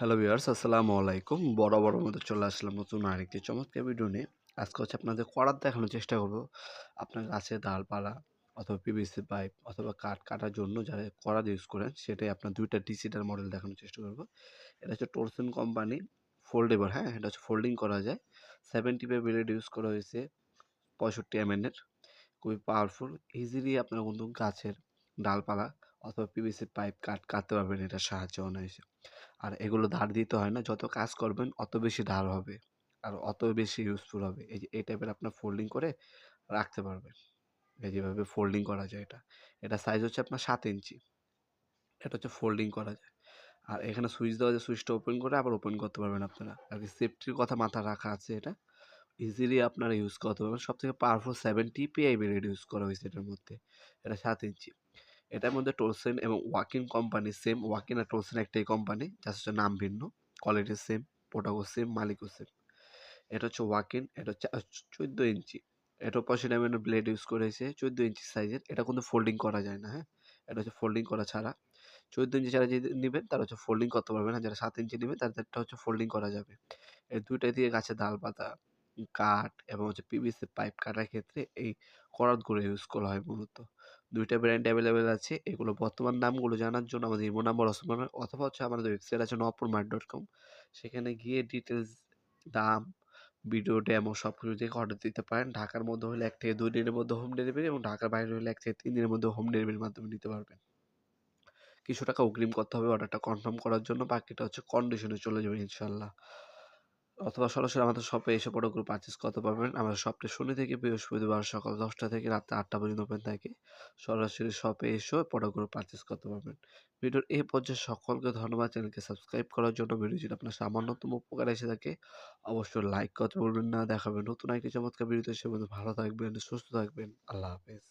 Hello viewers, আসসালামু আলাইকুম। বরাবরের মতো চলে আসলাম নতুন আরেকটি চমৎকার ভিডিও নিয়ে। আজকে আপনাদের করাত দেখানোর চেষ্টা করব। আপনার গাছের ডালপালা অথবা পিভিসি পাইপ অথবা কাঠ কাটার জন্য যারা করাত ইউজ করেন, সেটাই আপনার ২ টা ডিজিটাল মডেল দেখানোর চেষ্টা করব। এটা হচ্ছে টরসন কোম্পানি ফোল্ডেবল, হ্যাঁ? এটা হচ্ছে ফোল্ডিং করা যায়। 75 ব্লেড ইউজ করা হয়েছে 65 এর। খুবই পাওয়ারফুল। ইজিলি আপনারা কিন্তু গাছের ডালপালা অথবা পিভিসি পাইপ কাটতে পারবেন এটার সাহায্যে অনায়াসে। আর এগুলো ধার দিতে হয় না। যত কাজ করবেন অত বেশি ধার হবে। আর অত বেশি ইউজফুল হবে। এই টাইপের আপনার ফোল্ডিং করে রাখতে পারবেন। এই যেভাবে ফোল্ডিং করা যায় এটা। এটা সাইজ হচ্ছে আপনার ৭ ইঞ্চি। এটা হচ্ছে ফোল্ডিং করা যায়। আর এখানে সুইচ দেওয়া আছে, সুইচটা ওপেন করে আবার ওপেন করতে পারবেন আপনারা। আর সেফটির কথা মাথায় রাখা আছে এটা। ইজিলি আপনারা ইউজ করতে পারবেন। সবথেকে পাওয়ারফুল 70 পিআই ব্লেড ইউজ করা হয়েছে এটার মধ্যে। এটা ৭ ইঞ্চি। এটার মধ্যে টোলসেন এবং ওয়াকিন কোম্পানি সেম। ওয়াকিন আর টোলসেন একটাই কোম্পানি, জাস্ট হচ্ছে নাম ভিন্ন। কোয়ালিটি সেম, প্রোডাক্টও সেম, মালিকও সেম। এটা হচ্ছে ওয়াকিন, এটা হচ্ছে 14 ইঞ্চি। এটাও 85 এর ব্লেড ইউজ করেছে 14 ইঞ্চি সাইজের। এটা কিন্তু ফোল্ডিং করা যায় না, হ্যাঁ? এটা হচ্ছে ফোল্ডিং করা ছাড়া। 14 ইঞ্চি যারা যদি নিবেন তারা হচ্ছে ফোল্ডিং করতে পারবেন না। যারা 7 ইঞ্চি নিবেন তাদেরটা হচ্ছে ফোল্ডিং করা যাবে। এই ২ টা দিয়ে গাছের ডাল পাতা, কাঠ এবং হচ্ছে পিভিসি পাইপ কাটার ক্ষেত্রে এই করাতগুলো ইউজ করা হয় মূলত। ২ টা ব্র্যান্ড এভেলেবেল আছে। এগুলো বর্তমান নামগুলো জানার জন্য আমাদের ইমো নাম্বার অথবা হচ্ছে আমাদের ওয়েবসাইট আছে nopurmart.com, সেখানে গিয়ে ডিটেইলস, দাম, ভিডিও ডেমো সবকিছু দেখে অর্ডার দিতে পারেন। ঢাকার মধ্যে হলে ১ থেকে ২ দিনের মধ্যে হোম ডেলিভারি এবং ঢাকার বাইরে হলে ১ থেকে ৩ দিনের মধ্যে হোম ডেলিভারির মাধ্যমে নিতে পারবেন। কিছু টাকা অগ্রিম করতে হবে অর্ডারটা কনফার্ম করার জন্য। বাকিটা হচ্ছে কন্ডিশনে চলে যাবে ইনশাআল্লাহ। অথবা সরাসরি আমাদের শপে এসে প্রোডাক্টগুলো পারচেজ করতে পারবেন। আমাদের শপটি শনি থেকে বৃহস্পতিবার সকাল ১০টা থেকে রাত ৮টা পর্যন্ত ওপেন থাকে। সরাসরি শপে এসেও প্রোডাক্টগুলো পারচেজ করতে পারবেন। ভিডিওর এই পর্যায়ে সকলকে ধন্যবাদ। চ্যানেলকে সাবস্ক্রাইব করার জন্য। ভিডিও যদি আপনার সামান্যতম উপকার এসে থাকে, অবশ্যই লাইক করতে ভুলবেন না। দেখা হবে নতুন একটি চমৎকার ভিডিওতে। সে পর্যন্ত ভালো থাকবেন, সুস্থ থাকবেন। আল্লাহ হাফেজ।